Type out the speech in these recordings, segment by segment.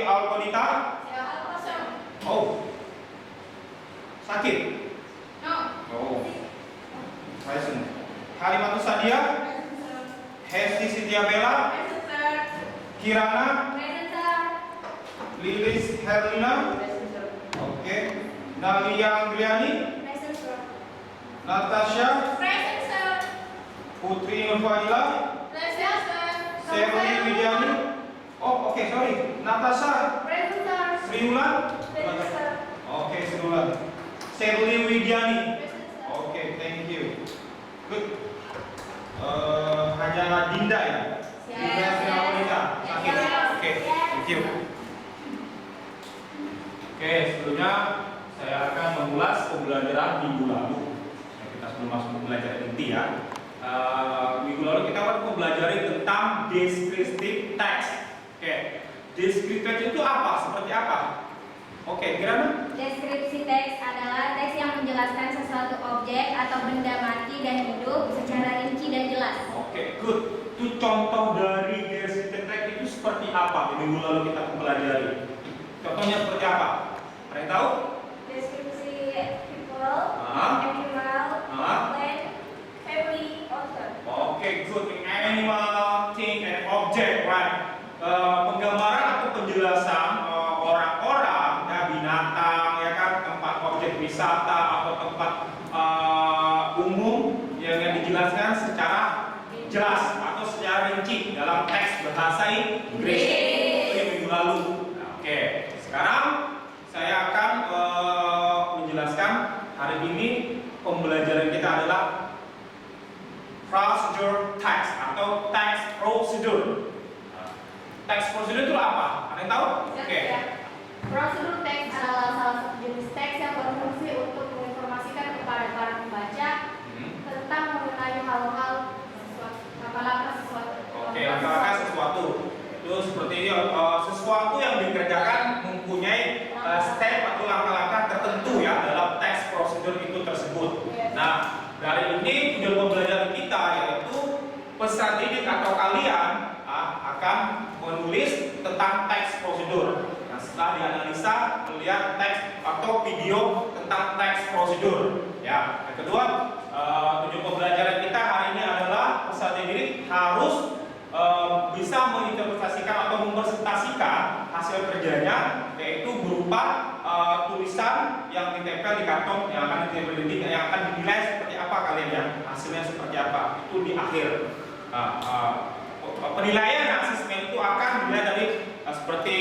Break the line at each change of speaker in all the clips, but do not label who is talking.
Alkonita?
Kosong.
Oh, sakit?
No.
Oh, present. Halimatus Sadia?
Present, sir.
Hesti Sitiabella?
Present, sir.
Kirana?
Present, sir.
Lilis Herlina?
Present, sir.
Oke. Nalia Andriani?
Present, sir.
Natasha?
Present, sir.
Putri Nurfaila?
Present, sir.
Sherly Widiani? Oh, oke, sorry. Natasha?
Present, sir.
Sriulan?
Present, sir.
Oke, Sriulan. Sherly Widiani?
Present, sir.
Oke, thank you. Good. Hanya Dinda ya? Dinda Sriawanita? Sakit? Oke, thank you. Oke, sebelumnya saya akan mengulas pembelajaran minggu lalu. Nah, kita sebelum masuk pembelajaran inti ya. Minggu lalu kita akan mempelajari tentang descriptive text. Oke, descriptive text itu apa? Seperti apa? Oke, Kirana?
Deskripsi teks adalah teks yang menjelaskan sesuatu objek atau benda mati dan hidup secara rinci dan jelas.
Oke, good. Itu contoh dari descriptive text itu seperti apa? Di minggu lalu kita mempelajari. Contohnya seperti apa? Ada yang tahu?
Deskripsi people,
Ah.
animal,
Ah.
plant, family, author.
Oke, good. Animal, thing, and object, right? Penggambaran atau penjelasan orang-orang, ya, binatang, ya kan, tempat objek wisata atau tempat umum yang dijelaskan secara jelas atau secara rinci dalam teks bahasa Inggris. Itu yang minggu lalu. Nah, oke, sekarang saya akan menjelaskan hari ini pembelajaran kita adalah procedure text atau text procedure. Text procedure itu apa? Ada yang tahu? Oke.
Prosedur teks adalah salah satu jenis teks yang berfungsi untuk menginformasikan kepada para pembaca tentang mengenai hal-hal langkah-langkah sesuatu.
Oke, langkah-langkah sesuatu. Itu seperti sesuatu yang dikerjakan mempunyai step atau langkah-langkah tertentu ya dalam teks prosedur itu tersebut. Nah, dari ini tujuan pembelajaran kita yaitu peserta didik atau kalian akan menulis tentang teks prosedur. Nah, setelah dianalisa melihat teks atau video tentang teks prosedur. Ya, yang kedua, tujuan pembelajaran kita hari ini adalah peserta didik harus bisa menginterpretasikan atau mempresentasikan hasil kerjanya, yaitu berupa tulisan yang ditempel di karton yang akan ditempel di didik, yang akan dinilai seperti apa kalian ya, hasilnya seperti apa itu di akhir. Penilaian asesmen itu akan dinilai dari seperti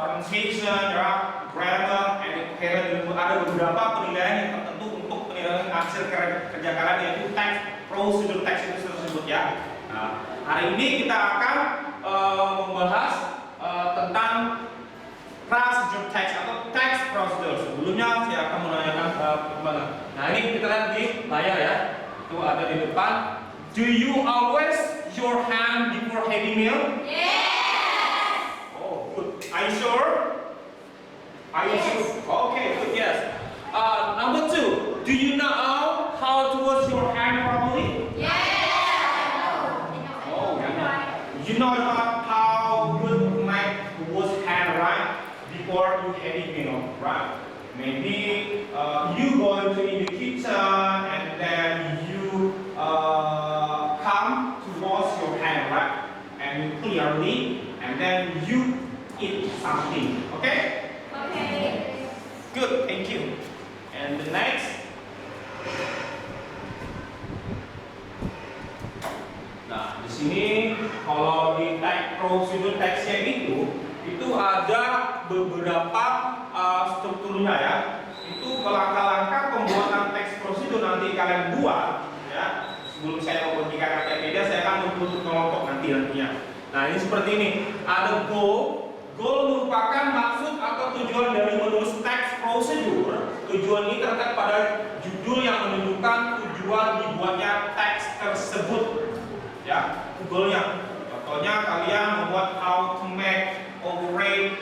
pronunciation, grammar, and coherence. Ada beberapa penilaian yang tertentu untuk penilaian hasil kerja kalian, yaitu teks prosedur teks itu tersebut ya. Nah, hari ini kita akan membahas tentang procedure text atau text procedure. Sebelumnya saya akan menanyakan gimana. Nah, ini kita lihat di layar ya. Itu ada di depan. Do you always your hand before heavy meal?
Yes.
Oh, good. Are you sure? Are you sure? Okay, good. Yes. Number 2. Do you know how to wash your hand properly?
Yes.
Oh, you know how good might wash hand right before you heavy meal, right? Maybe you go into the kitchen and then you come to wash your hand, right? And clearly, and then you eat something. Okay?
Okay.
Good. Thank you. And the next. Nah, di sini kalau di teks prosedur teksnya itu ada beberapa strukturnya ya. Itu langkah-langkah pembuatan teks prosedur nanti kalian buat ya. Sebelum saya membagikan media, saya akan membentuk kelompok nantinya. Nah, ini seperti ini. Ada goal. Goal merupakan maksud atau tujuan dari menulis teks prosedur. Tujuan ini terkait pada judul yang menunjukkan tujuan dibuatnya teks tersebut. Ya, goalnya. Contohnya kalian membuat how to operate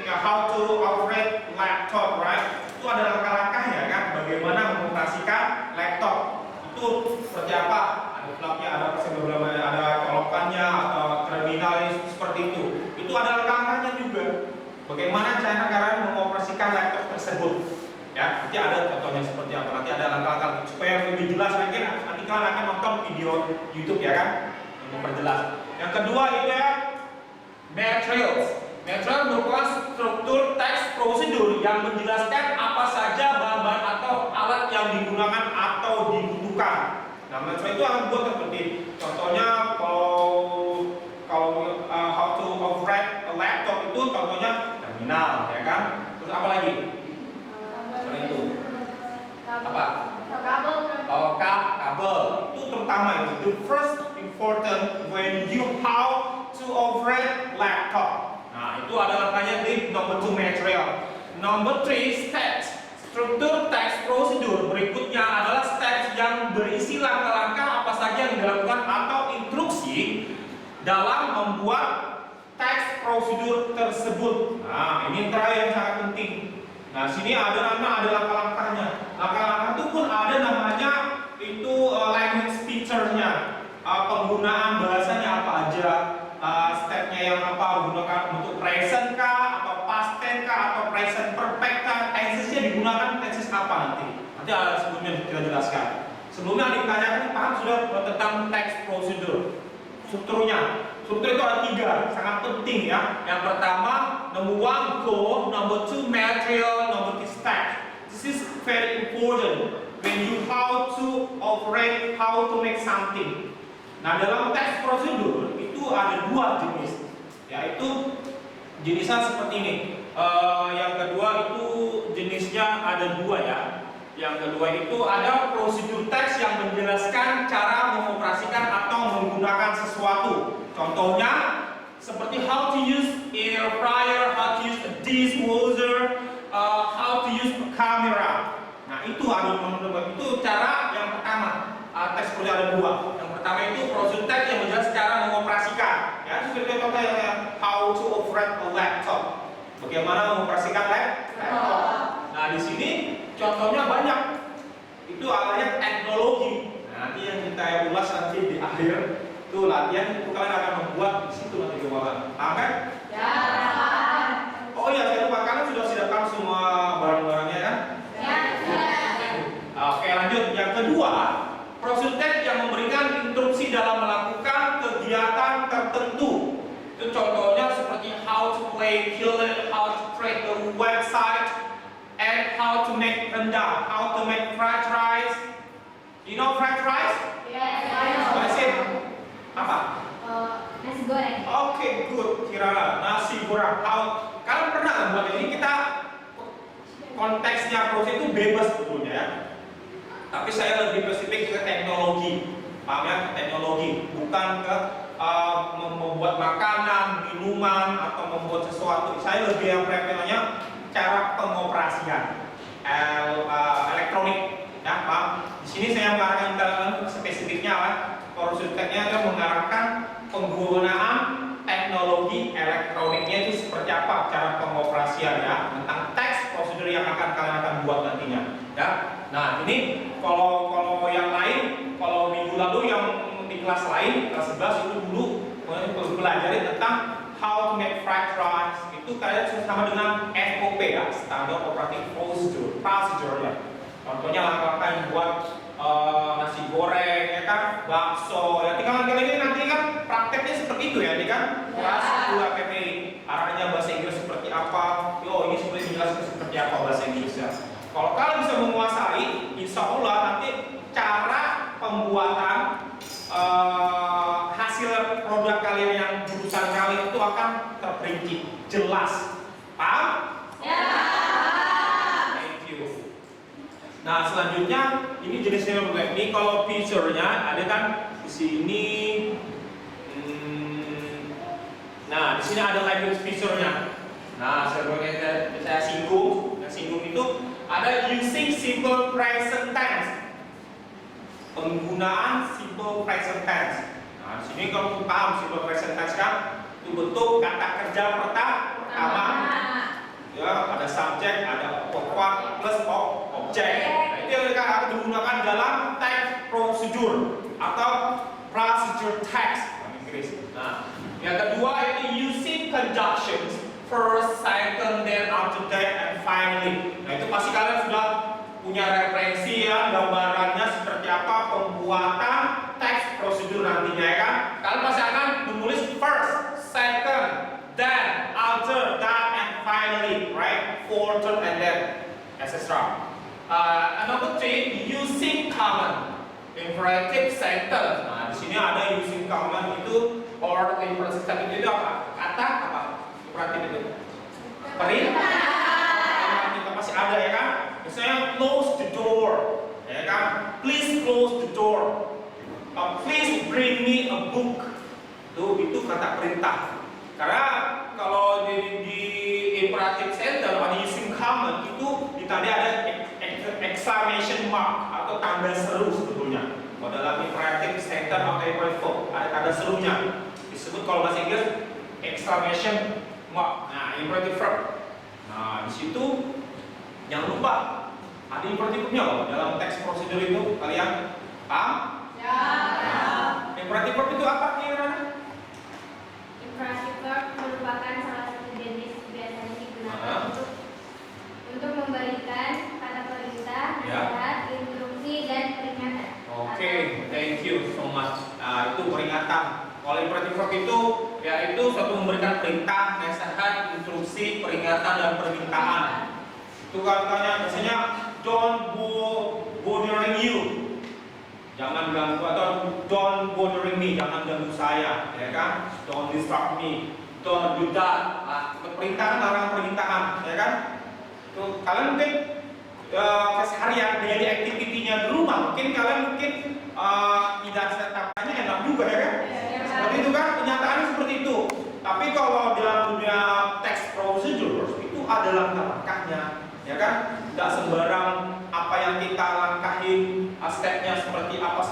laptop, right? Itu ada langkah-langkahnya kan, bagaimana mengoperasikan laptop. Itu seperti apa? Ada flapnya, ada beberapa, ada colokannya, atau terminal seperti itu. Itu ada langkah-langkahnya juga. Bagaimana bagaimana cara kalian mengoperasikan laptop tersebut. Ya, nanti ada contohnya seperti apa. Nanti ada langkah-langkah supaya lebih jelas lagi. Nanti kalian akan nonton video YouTube ya kan, yang memperjelas. Yang kedua itu ya materials. Material merupakan struktur teks prosedur yang menjelaskan apa saja bahan-bahan atau alat yang digunakan atau dibutuhkan. Nah, material itu akan buat seperti contohnya kalau how to operate a laptop itu contohnya terminal ya kan. Terus apa lagi? Selain itu apa?
Kabel.
Oh, kabel itu terutama itu. The first important when you how to operate laptop. Nah, itu adalah makanya di number 2 material. Number 3 steps. Struktur teks prosedur berikutnya adalah steps yang berisi langkah-langkah apa saja yang dilakukan atau instruksi dalam membuat teks prosedur tersebut. Nah, ini yang terakhir yang sangat penting. Nah, sini ada langkah-langkahnya. Langkah-langkah itu pun ada namanya itu language feature-nya. Penggunaan bahasanya apa aja, stepnya yang apa, gunakan untuk present kah, atau past tense kah, atau present perfect kah, tensesnya digunakan tenses apa nanti. Nanti ada sebelumnya kita jelaskan. Sebelumnya ditanyakan paham sudah tentang teks prosedur. Strukturnya. Struktur itu ada 3, sangat penting ya. Yang pertama, number 1 code, number 2 material, number 3 steps. This is very important when you how to operate, how to make something. Nah, dalam teks prosedur itu ada 2 jenis, yaitu jenisnya seperti ini. Yang kedua itu jenisnya ada 2 ya. Yang kedua itu ada prosedur teks yang menjelaskan cara mengoperasikan atau menggunakan sesuatu. Contohnya seperti how to use air fryer, how to use a dishwasher, how to use a camera. Nah, itu ada itu cara yang pertama. Teks prosedur ada 2. Yang pertama itu prosedur teks yang menjelaskan cara mengoperasikan. Ya, seperti contohnya how to operate a laptop. Bagaimana mengoperasikan laptop. Nah, di sini contohnya banyak. Itu adanya teknologi. Nah, nanti yang kita ulas nanti di akhir itu latihan itu kalian akan membuat di situ nanti keuangan. Akan?
Ya.
Oh iya, saya lupa kalian sudah siapkan semua barang-barangnya kan?
Ya.
Oke, lanjut. Yang kedua, prosedur teks yang memberikan instruksi dalam melakukan kegiatan tertentu. Itu contohnya seperti how to play killer, how to create a website, and how to make rendang, how to make fried rice. You know fried rice?
Yes.
What is it? Apa?
Nasi goreng.
Oke, good. Kirana nasi goreng. Kalian pernah nggak buat ini? Kita konteksnya proses itu bebas sebetulnya ya. Tapi saya lebih spesifik ke teknologi, paham ya? Ke teknologi, bukan ke membuat makanan, minuman atau membuat sesuatu. Saya lebih yang preferensinya cara pengoperasian elektronik, ya paham? Di sini saya mengarahkan dalam spesifiknya lah. Prosedurnya adalah mengarahkan penggunaan teknologi elektroniknya itu seperti apa cara pengoperasian ya, tentang teks prosedur yang kalian akan buat nantinya ya. Nah, ini kalau yang lain, kalau minggu lalu yang di kelas lain, kelas 11 itu dulu pelajari tentang how to make fried rice. Itu kalian sama dengan SOP ya, standard operating procedure ya. Contohnya langkah-langkah yang buat nasi goreng ya kan, bakso. Ya, kalian ini nanti kan prakteknya seperti itu ya, ini kan kelas 2 PPI. Arahnya bahasa Inggris seperti apa? Ini sebenarnya dijelaskan seperti apa bahasa Inggrisnya. Kalau kalian bisa menguasai, insya Allah nanti cara pembuatan hasil produk kalian yang jurusan kalian itu akan terperinci, jelas. Paham?
Ya.
Thank you. Nah, selanjutnya ini jenisnya berbeda. Ini kalau feature-nya ada kan di sini. Nah, di sini ada language feature-nya. Nah, sebenarnya saya singgung. Yang singgung itu ada using simple present tense. Penggunaan simple present tense. Nah, di sini kalau kita paham simple present tense kan, itu bentuk kata kerja pertama. Ya, ada subjek, ada verb plus objek. Nah, itu yang akan digunakan dalam text procedure atau procedure text dalam Inggris. Nah, yang kedua ini using conjunctions first, second, then after that, and finally. Nah itu pasti kalian sudah punya referensi ya, gambarannya seperti apa pembuatan teks prosedur nantinya ya kan. Kalian pasti akan menulis first, second, then, after, that, and finally, right? For, third, and then, etc. Number 3, using common imperative sentence. Nah, di sini ada using common itu or imperative sentence itu apa? Kata apa? Imperatif itu perintah. Kita pasti ada ya kan? Misalnya close the door, ya kan? Please close the door. Please bring me a book. Itu kata perintah. Karena kalau di imperative sentence ada using common itu ditandai ada exclamation mark atau tanda seru sebetulnya. Kalau dalam imperative sentence atau imperative verb ada tanda serunya. Disebut kalau bahasa Inggris exclamation mark. Nah, imperative verb. Nah, di situ jangan lupa ada imperative verbnya loh dalam teks prosedur itu. Kalian paham?
Ya.
Nah, imperative verb itu apa kira-kira?
Imperative verb merupakan salah satu jenis biasanya digunakan untuk memberikan kata perintah, nasihat, instruksi, dan peringatan.
Oke, thank you so much. Nah, itu peringatan. Kalau imperative verb itu yaitu suatu memberikan perintah, nasihat, instruksi, peringatan, dan permintaan. Itu katanya biasanya don't bothering you. Jangan ganggu atau don't bothering me, jangan ganggu saya, ya kan? Don't disturb me, don't do that. Perintah larang permintaan, ya kan? Tuh, kalian mungkin keseharian daily activity-nya di rumah, mungkin kalian tidak setapnya enak juga, ya kan? Seperti itu kan, kenyataannya seperti itu. Tapi kalau dalam dunia text procedure itu ada langkah-langkahnya, ya kan? Tidak sembarang apa yang kita langkahin, stepnya seperti apa,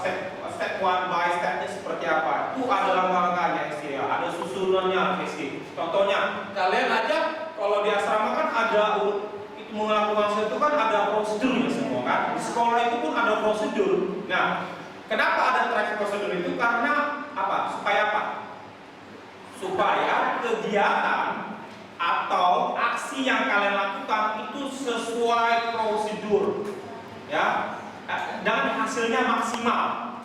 step one by stepnya seperti apa. Itu ada langkah-langkahnya, ya. Ada susunannya, sih. Contohnya, kalian aja kalau di asrama kan ada melakukan sesuatu kan ada prosedurnya semua kan. Di sekolah itu pun ada prosedur. Nah, kenapa ada track prosedur itu? Karena apa? Supaya apa? Supaya kegiatan atau aksi yang kalian lakukan itu sesuai prosedur, ya, dan hasilnya maksimal.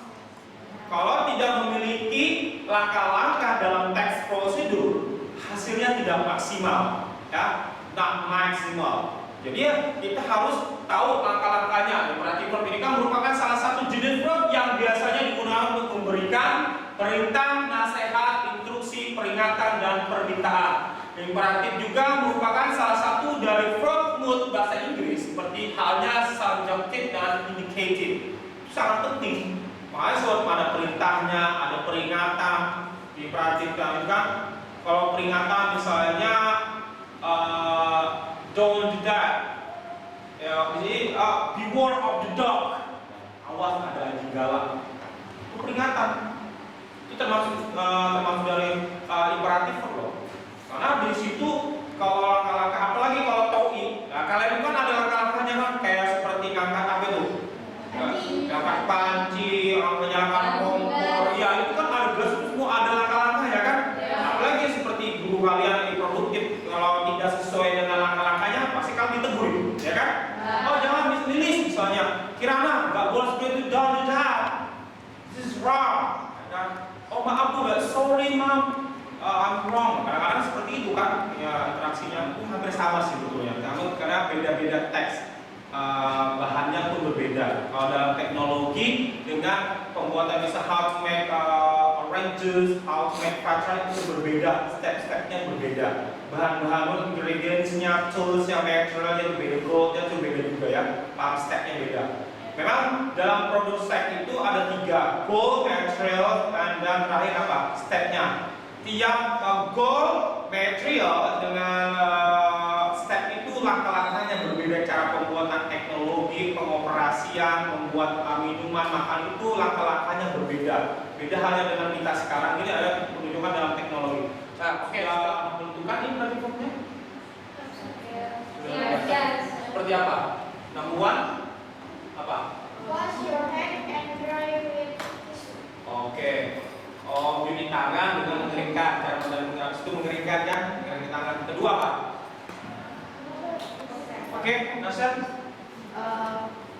Kalau tidak memiliki langkah-langkah dalam teks prosedur, hasilnya tidak maksimal, ya, not maksimal. Jadi kita harus tahu langkah-langkahnya. Imperative verb ini kan merupakan salah satu jenis verb yang biasanya digunakan untuk memberikan perintah, nasihat, instruksi, peringatan, dan permintaan. Imperatif juga merupakan salah satu dari verb mood bahasa Inggris, seperti halnya subjunctive dan indicative. Itu sangat penting. Makanya suatu ada perintahnya, ada peringatan. Imperatif kan, kalau peringatan misalnya don't do that. Ya, jadi beware of the dog. Awas ada anjing galak. Itu peringatan. Itu termasuk dari imperatif verb loh. Karena di situ kalau langkah-langkah, apalagi kalau TOEIC, nah, kalian kan ada langkah-langkahnya kan, kayak seperti ngangkat apa itu? Ngangkat panci, menyalakan kompor, ya itu kan ada jelas semua ada langkah-langkahnya kan? Apalagi seperti guru kalian yang produktif, kalau tidak sesuai dengan langkah-langkahnya, pasti kalian ditegur, ya kan? Oh jangan lilis misalnya, Kirana nggak boleh seperti itu, don't do that, this is wrong, ya kan? Oh maaf bu, sorry mom. I'm wrong. Kadang-kadang seperti itu kan, ya interaksinya itu hampir sama sih sebetulnya. Namun karena beda-beda teks, bahannya pun berbeda. Kalau dalam teknologi dengan pembuatan bisa how to make oranges, how to make pattern itu berbeda, step-stepnya berbeda. Bahan-bahan ingredientsnya, toolsnya, materialnya berbeda, goldnya itu beda juga ya. Pump stepnya beda. Memang dalam produk set itu ada 3, gold, material, dan terakhir apa? Stepnya. Tiap goal material dengan step itu langkah-langkahnya berbeda, cara pembuatan teknologi, pengoperasian, membuat minuman, makan itu langkah-langkahnya berbeda. Beda halnya dengan kita sekarang ini ada penunjukan dalam teknologi. Nah, oke, menentukan ini berarti formnya? Seperti apa? Number 1 apa?
Wash your hand and dry with tissue.
Oke. Oh, cuci tangan dengan mengeringkan. Cara mengeringkan itu mengeringkan kan? Mengeringkan tangan. Kedua apa? Oke, Nasir.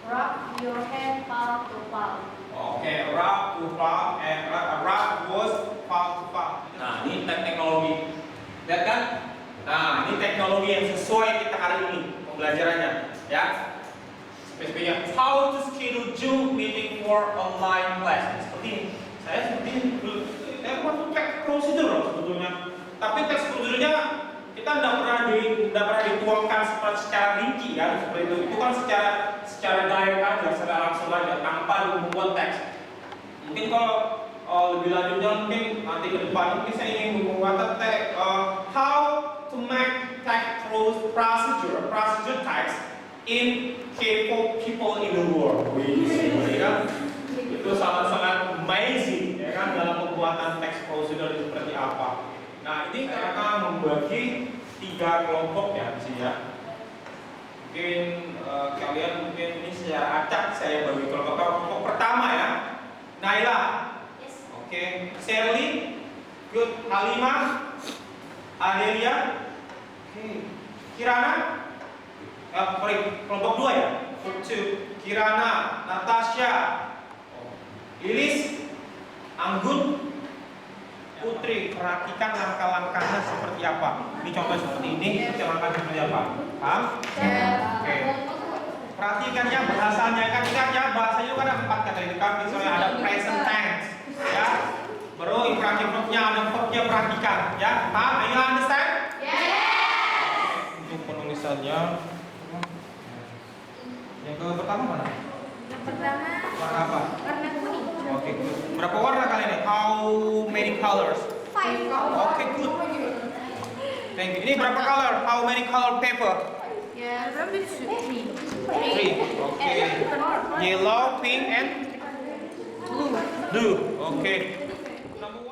Rub your hand palm to palm.
Oke, rub to palm and rub was palm to palm. Nah, ini teknologi. Lihat kan? Nah, ini teknologi yang sesuai kita hari ini pembelajarannya, ya. Spesifiknya, how to schedule Zoom meeting for online class. Seperti ini. Saya buat teks prosedur loh sebetulnya. Tapi teks prosedurnya kita tidak pernah dituangkan secara rinci kan, seperti itu. Itu kan secara direct aja, secara langsung aja, tanpa membuat teks. Mungkin kalau lebih lanjutnya mungkin nanti ke depan mungkin saya ingin membuat teks how to make text procedure text in K-pop people in the world. Wih, kan? Itu sangat-sangat amazing ya kan dalam pembuatan teks prosedur seperti apa. Nah, ini kita akan membagi 3 kelompok ya di sini ya. Mungkin kalian mungkin ini secara acak saya bagi kelompok pertama ya. Naila.
Yes.
Oke, Sherly, good. Halimah, Adelia, oke. Kirana, kelompok 2 ya. Kirana, Natasha, Lilis, Anggun, Putri. Perhatikan langkah-langkahnya seperti apa. Ini contoh seperti ini, langkah seperti apa? Paham? Oke. Perhatikan ya bahasanya kan, ingat ya bahasanya itu kan ada 4 kata itu kan. Misalnya ada present tense, ya. Baru imperatif verbnya, ada verbnya, perhatikan, ya. Paham? Are you understand? Untuk penulisannya, yang pertama mana?
Yang pertama
Warna apa?
warna kuning.
Oke, good. Berapa warna kalian ini? How many colors?
5.
Oke, good. Thank you. Ini berapa color? How many color paper?
Ya, 3.
3. Oke. Yellow, pink, and blue. Oke. Number 1.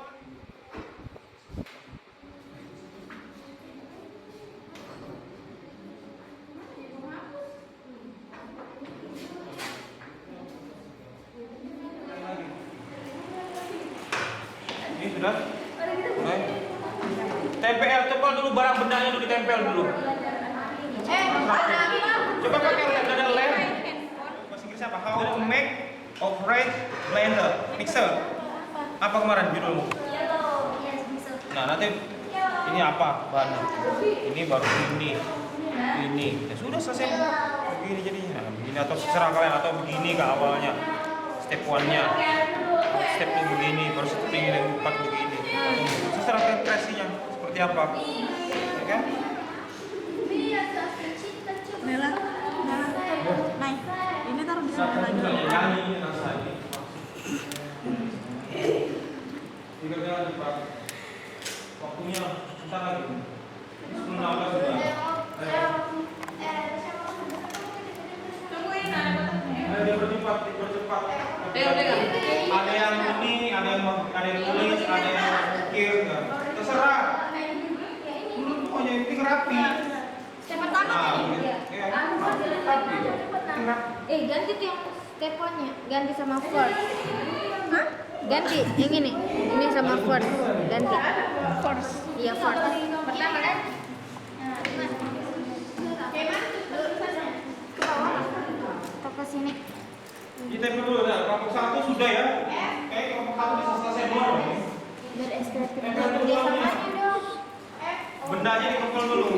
Ini sudah? Oke. Tempel, tebal dulu barang bendanya dulu, ditempel dulu. Coba pakai lem, ada lem. Bahasa Inggris apa? How to make operate blender mixer. Apa kemarin judulmu? Nah, nanti ini apa bahannya? Ini baru ini. Ya sudah selesai. Begini jadinya. Nah, begini atau serah kalian atau begini ke awalnya. Step 1-nya. Step 2 begini, baru step 3 yang 4 begini. Terserah kreasinya seperti apa. Ya kan?
Nela, naik. Ini taruh di sana lagi.
Nyanyi ini rasanya. Tiga jalan cepat. Waktunya bentar lagi. 10:16 sudah. Ayo dia bercepat. Ada yang ini, ada yang tulis, ada yang mikir. Terserah. Dulu pokoknya ini rapi.
Ganti tuh yang steponnya, ganti sama first. Hah? Ganti yang ini sama first, ganti. First. Iya first. Pertama kan? Ke bawah. Atau ke sini?
Kita dulu ya, kelompok 1 sudah ya. Kelompok 1 bisa selesai dulu.
Biar SKS dia samanya dong.
Bendanya dikumpul dulu.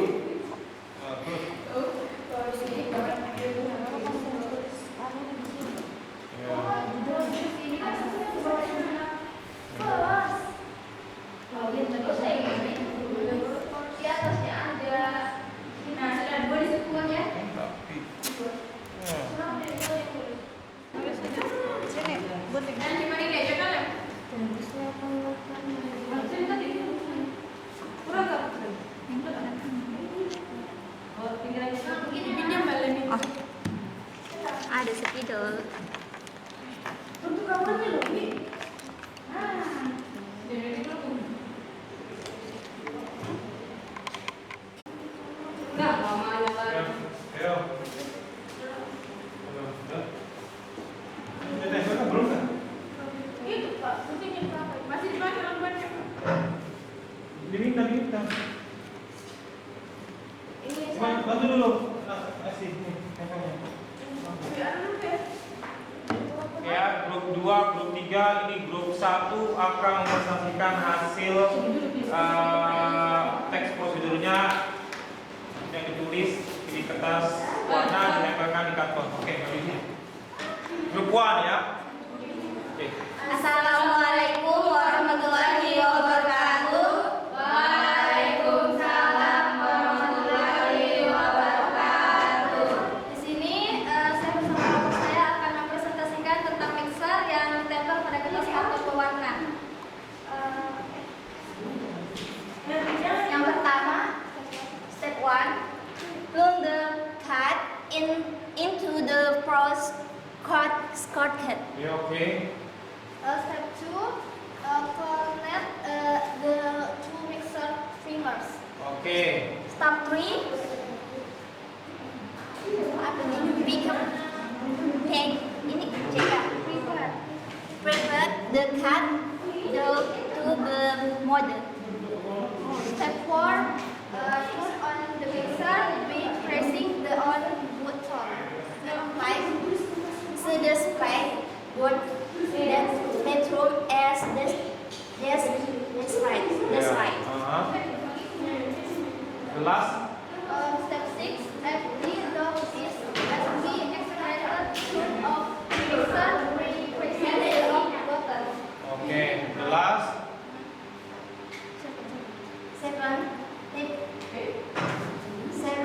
Ada spidol.
Bantu dulu. kasih nih handphonenya. Ya, grup 2, grup 3, ini grup 1 akan mempresentasikan hasil teks prosedurnya yang ditulis di kertas warna ditempelkan di karton. Oke, ini grup 1 ya. Oke.
Assalamualaikum warahmatullahi wabarakatuh. Waalaikumsalam warahmatullahi wabarakatuh. Di sini saya bersama kelompok saya akan mempresentasikan tentang mixer yang ditempel pada kertas karton pewarna. Yang pertama, step 1, plug the card into the socket.
Ya, oke.
Step 2, connect the two mixer fingers.
Oke.
Step 3, become ini prepare the card to the model. Step 4, turn on the mixer by pressing the on button. Step 5, see the display board that room as that's right.
The last.
Step 6, every dog is extracted of mixer pressing the on button.
Oke, the last.
7,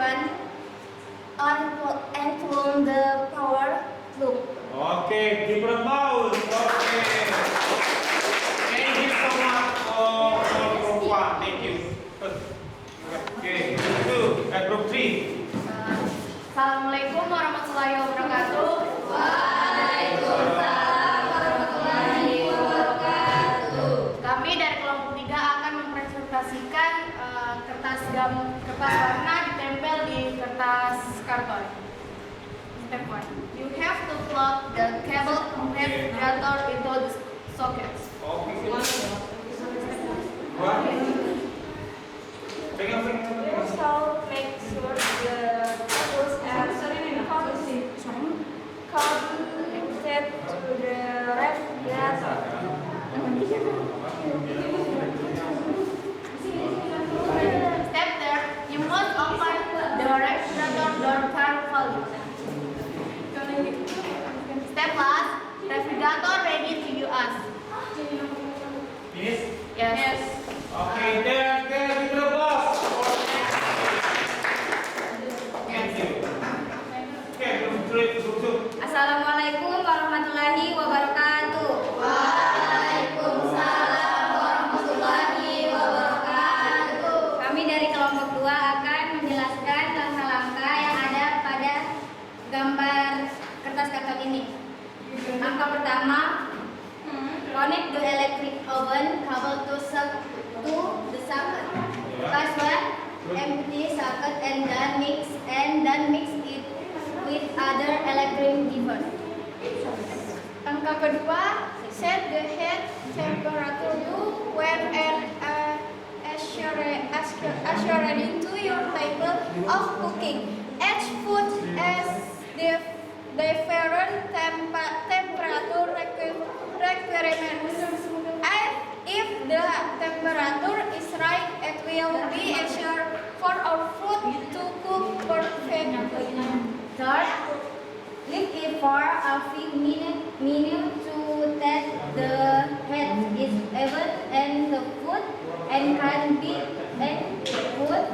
unplug the power plug.
Oke, give a applause. Oke. Thank you so much for group 1. Thank you. Oke, group 3.
Assalamualaikum warahmatullahi wabarakatuh. Waalaikumsalam warahmatullahi wabarakatuh. Kami dari kelompok 3 akan mempresentasikan kertas warna ditempel di kertas karton. Step 1. You have to plug the cable refrigerator into the sockets.
Oke.
So make sure the cables are connected to the refrigerator. Step 3. You must open the refrigerator door carefully. Step last. Refrigerator ready to use.
Finish?
Yes.
Oke, then give a applause. Thank you. Oke, group 2.
Assalamualaikum warahmatullahi wabarakatuh. Waalaikumsalam warahmatullahi wabarakatuh. Kami dari kelompok 2 akan menjelaskan langkah-langkah yang ada pada gambar kertas karton ini. Langkah pertama, connect the electric oven cable to the socket. Phase 1, empty socket and then mix it with other electric device. Langkah kedua, set the heat temperature to when according to your table of cooking. Each food has different temperature requirements. If the temperature is right, it will be assured for our food to cook perfectly. Third, leave it for a few minutes to test the heat is even and the food can be cooked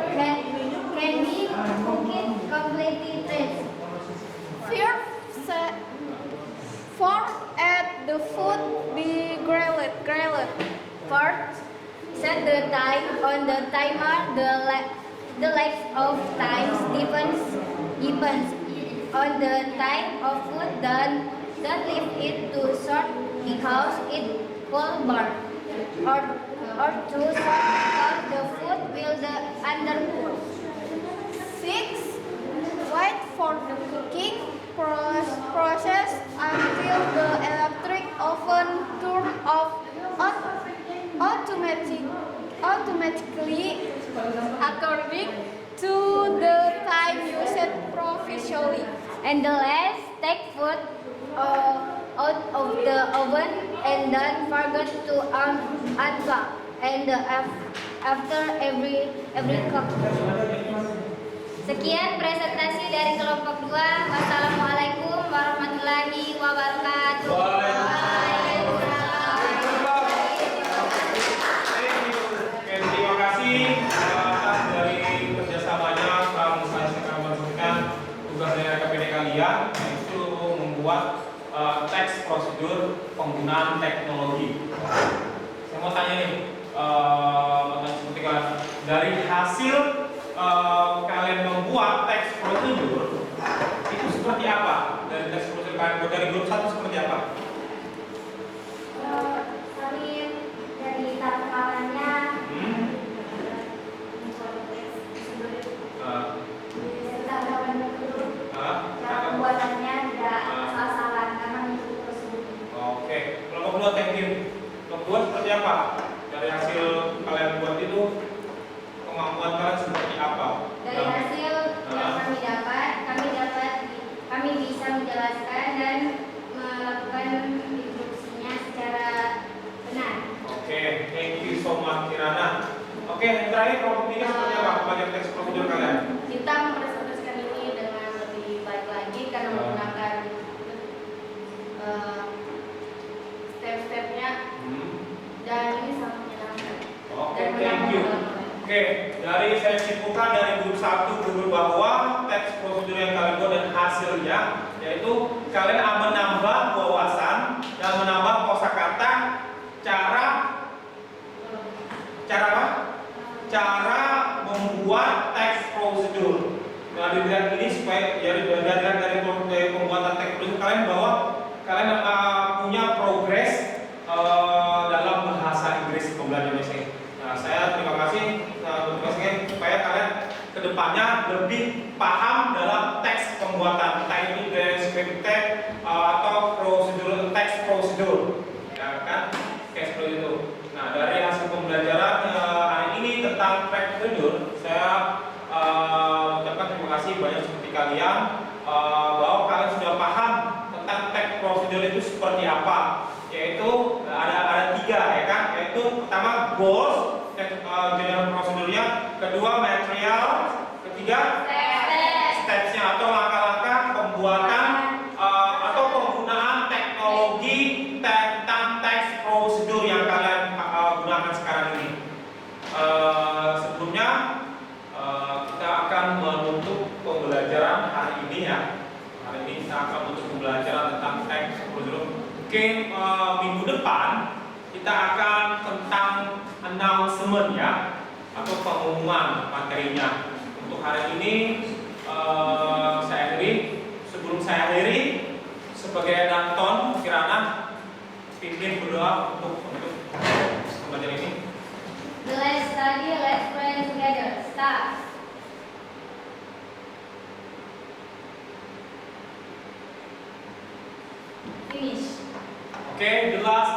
completely test. Fourth, add the food be grilled. Fourth, set the time on the timer. The length of time depends on the type of food. Don't leave it too short because it will burn, or too short because the food will undercook. 6. Wait for the cooking process until the electric oven turns off automatically according to the time you set And the last, take food out of the oven and then forget to unplug. And after every cook. Sekian presentasi dari kelompok 2. Wassalamualaikum warahmatullahi wabarakatuh.
Terima kasih atas dari kerjasamanya selama saya akan meneruskan tugas dari RKPD kalian, yaitu membuat teks prosedur penggunaan teknologi. Saya mau tanya nih, seperti kalian dari hasil kalian membuat teks prosedur itu seperti apa? Dari teks prosedur kalian dari grup 1 seperti apa?
Kami dari tatapannya cara pembuatannya tidak asal-asalan karena mengikuti prosedur.
Oke, kelompok 2 thank you. Kelompok 2 seperti apa? Dari hasil kalian buat itu kemampuan kalian seperti apa?
Dari hasil yang kami bisa menjelaskan dan melakukan instruksinya secara benar.
Oke, thank you so much Kirana. Oke, yang terakhir kelompok 3 seperti apa? Belajar teks prosedur kalian?
Kita mempresentasikan ini dengan lebih baik lagi karena menggunakan step-stepnya dan ini sangat menyenangkan.
Oke, thank you. Oke, dari saya simpulkan dari grup 1 grup bahwa teks prosedur yang kalian buat dan hasilnya yaitu kalian menambah wawasan dan menambah kosakata cara apa? Cara membuat teks prosedur. Nah, dilihat ini supaya dari pembuatan teks prosedur kalian bahwa kalian punya progres dalam bahasa Inggris pembelajaran bahasa Inggris. Nah, saya terima kasih supaya kalian kedepannya lebih paham dalam teks pembuatan entah itu descriptive atau prosedur teks prosedur, ya kan? Teks prosedur. Nah, dari hasil pembelajaran hari ini tentang teks prosedur, saya ucapkan terima kasih banyak seperti kalian bahwa kalian sudah paham tentang teks prosedur itu seperti apa. Yaitu ada 3 ya kan, yaitu pertama goals general prosedurnya, kedua material, ketiga stepsnya atau langkah-langkah pembuatan atau penggunaan teknologi tentang teks prosedur yang kalian gunakan sekarang ini. Sebelumnya kita akan menutup pembelajaran hari ini ya. Hari ini kita akan menutup pembelajaran tentang teks prosedur. Oke, minggu depan kita akan tentang announcement ya, atau pengumuman materinya. Untuk hari ini saya akhiri. Sebelum saya akhiri, sebagai Danton Kirana pimpin berdoa untuk pembelajaran ini.
Let's study, let's pray together. Start. Finish.
Okay, the last